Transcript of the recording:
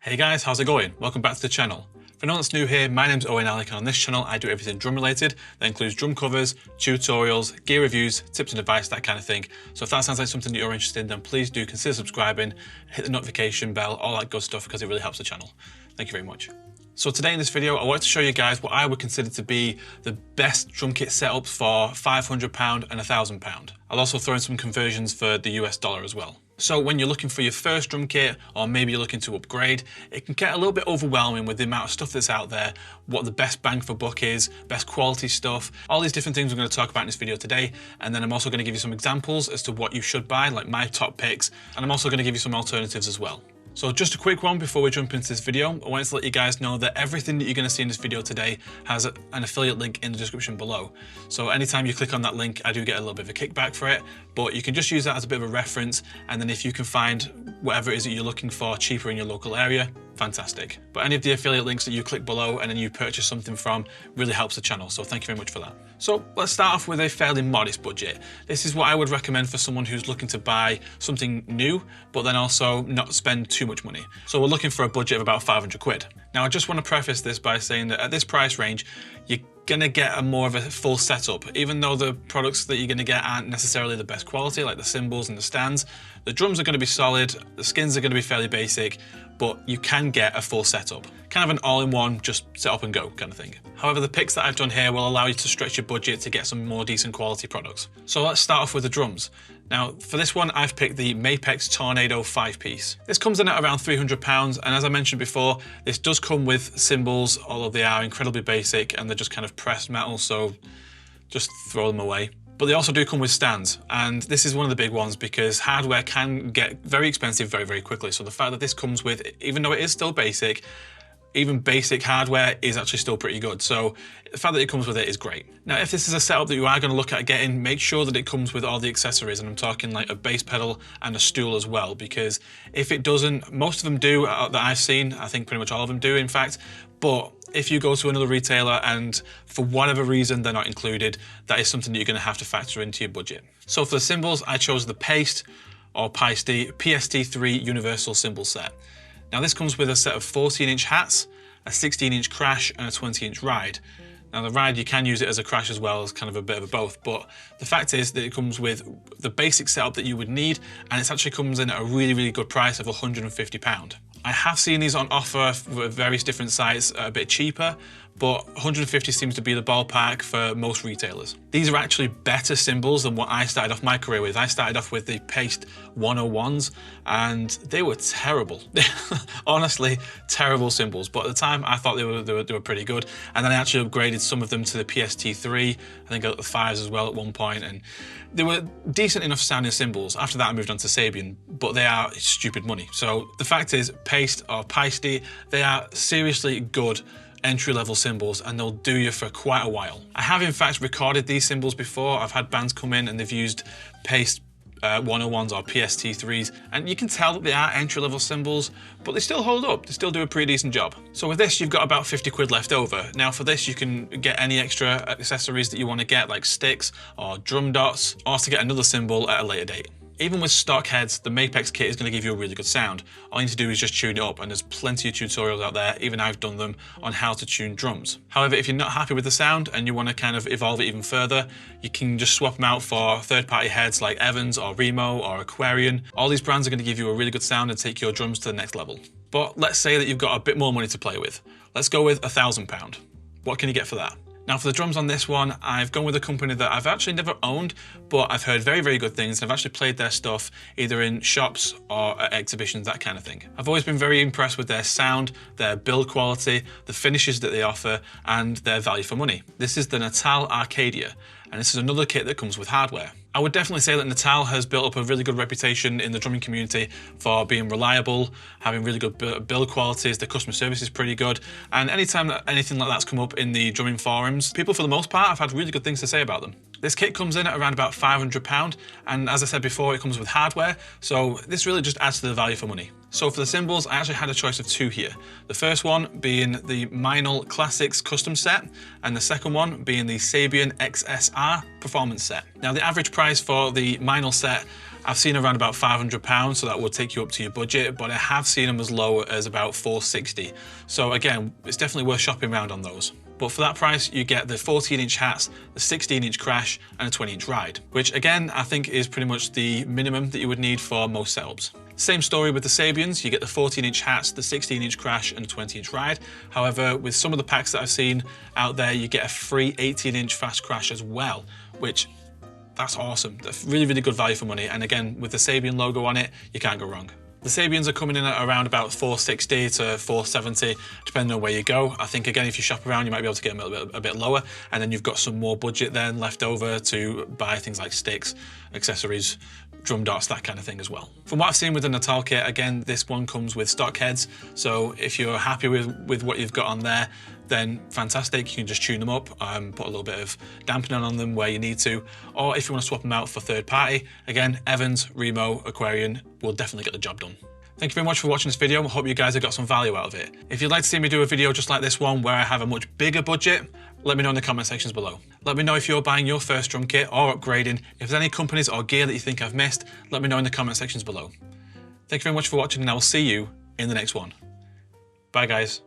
Hey guys, how's it going? Welcome back to the channel. For anyone that's new here, my name's OwenAlec and on this channel I do everything drum related. That includes drum covers, tutorials, gear reviews, tips and advice, that kind of thing. So if that sounds like something that you're interested in, then please do consider subscribing, hit the notification bell, all that good stuff because it really helps the channel. Thank you very much. So today in this video, I wanted to show you guys what I would consider to be the best drum kit setups for £500 and £1,000. I'll also throw in some conversions for the US dollar as well. So when you're looking for your first drum kit, or maybe you're looking to upgrade, it can get a little bit overwhelming with the amount of stuff that's out there, what the best bang for buck is, best quality stuff, all these different things we're going to talk about in this video today. And then I'm also going to give you some examples as to what you should buy, like my top picks, and I'm also going to give you some alternatives as well. So just a quick one before we jump into this video, I wanted to let you guys know that everything that you're going to see in this video today has an affiliate link in the description below. So anytime you click on that link, I do get a little bit of a kickback for it, but you can just use that as a bit of a reference. And then if you can find whatever it is that you're looking for cheaper in your local area, fantastic. But any of the affiliate links that you click below and then you purchase something from really helps the channel. So thank you very much for that. So let's start off with a fairly modest budget. This is what I would recommend for someone who's looking to buy something new, but then also not spend too much money. So we're looking for a budget of about 500 quid. Now I just want to preface this by saying that at this price range, you're gonna get a more of a full setup. Even though the products that you're gonna get aren't necessarily the best quality, like the cymbals and the stands, the drums are gonna be solid, the skins are gonna be fairly basic, but you can get a full setup. Kind of an all-in-one, just set up and go kind of thing. However, the picks that I've done here will allow you to stretch your budget to get some more decent quality products. So let's start off with the drums. Now, for this one, I've picked the Mapex Tornado 5-piece. This comes in at around £300, and as I mentioned before, this does come with cymbals, although they are incredibly basic and they're just kind of pressed metal, so just throw them away. But they also do come with stands, and this is one of the big ones because hardware can get very expensive very, very quickly. So the fact that this comes with, even though it is still basic, even basic hardware is actually still pretty good. So the fact that it comes with it is great. Now, if this is a setup that you are going to look at getting, make sure that it comes with all the accessories. And I'm talking like a bass pedal and a stool as well, because if it doesn't, most of them do that I've seen. I think pretty much all of them do, in fact. But if you go to another retailer and for whatever reason they're not included, that is something that you're going to have to factor into your budget. So for the cymbals, I chose the Paste or PST3 Universal Cymbal Set. Now this comes with a set of 14-inch hats, a 16-inch crash and a 20-inch ride. Now the ride, you can use it as a crash as well, as kind of a bit of a both, but the fact is that it comes with the basic setup that you would need, and it actually comes in at a really, really good price of £150. I have seen these on offer with various different sites a bit cheaper, but 150 seems to be the ballpark for most retailers. These are actually better cymbals than what I started off my career with. I started off with the Paste 101s and they were terrible. Honestly, terrible cymbals. But at the time I thought they were pretty good. And then I actually upgraded some of them to the PST3. I think I got the 5s as well at one point, and they were decent enough sounding cymbals. After that I moved on to Sabian, but they are stupid money. So the fact is, Paste or Paiste, they are seriously good entry-level cymbals and they'll do you for quite a while. I have in fact recorded these cymbals before. I've had bands come in and they've used Paste 101s or PST3s, and you can tell that they are entry-level cymbals, but they still hold up. They still do a pretty decent job. So with this, you've got about 50 quid left over. Now for this, you can get any extra accessories that you want to get, like sticks or drum dots, or to get another cymbal at a later date. Even with stock heads, the Mapex kit is going to give you a really good sound. All you need to do is just tune it up, and there's plenty of tutorials out there, even I've done them, on how to tune drums. However, if you're not happy with the sound and you want to kind of evolve it even further, you can just swap them out for third-party heads like Evans or Remo or Aquarian. All these brands are going to give you a really good sound and take your drums to the next level. But let's say that you've got a bit more money to play with. Let's go with £1,000. What can you get for that? Now for the drums on this one, I've gone with a company that I've actually never owned, but I've heard very, very good things. I've actually played their stuff either in shops or at exhibitions, that kind of thing. I've always been very impressed with their sound, their build quality, the finishes that they offer, and their value for money. This is the Natal Arcadia, and this is another kit that comes with hardware. I would definitely say that Natal has built up a really good reputation in the drumming community for being reliable, having really good build qualities. The customer service is pretty good, and anytime that anything like that's come up in the drumming forums, people for the most part have had really good things to say about them. This kit comes in at around about £500, and as I said before, it comes with hardware, so this really just adds to the value for money. So for the cymbals, I actually had a choice of two here. The first one being the Meinl Classics Custom Set, and the second one being the Sabian XSR Performance Set. Now the average price for the Meinl set I've seen around about £500, so that will take you up to your budget, but I have seen them as low as about £460. So again, it's definitely worth shopping around on those. But for that price, you get the 14-inch hats, the 16-inch crash, and a 20-inch ride, which again, I think is pretty much the minimum that you would need for most setups. Same story with the Sabians, you get the 14-inch hats, the 16-inch crash, and a 20-inch ride. However, with some of the packs that I've seen out there, you get a free 18-inch fast crash as well, which that's awesome. That's really, really good value for money. And again, with the Sabian logo on it, you can't go wrong. The Sabians are coming in at around about $460 to $470, depending on where you go. I think, again, if you shop around, you might be able to get them a bit lower, and then you've got some more budget then left over to buy things like sticks, accessories, drum dots, that kind of thing as well. From what I've seen with the Natal kit, again, this one comes with stock heads, so if you're happy with what you've got on there, then fantastic, you can just tune them up, put a little bit of dampening on them where you need to, or if you want to swap them out for third party, again, Evans, Remo, Aquarian will definitely get the job done. Thank you very much for watching this video. I hope you guys have got some value out of it. If you'd like to see me do a video just like this one where I have a much bigger budget, let me know in the comment sections below. Let me know if you're buying your first drum kit or upgrading. If there's any companies or gear that you think I've missed, let me know in the comment sections below. Thank you very much for watching, and I will see you in the next one. Bye guys.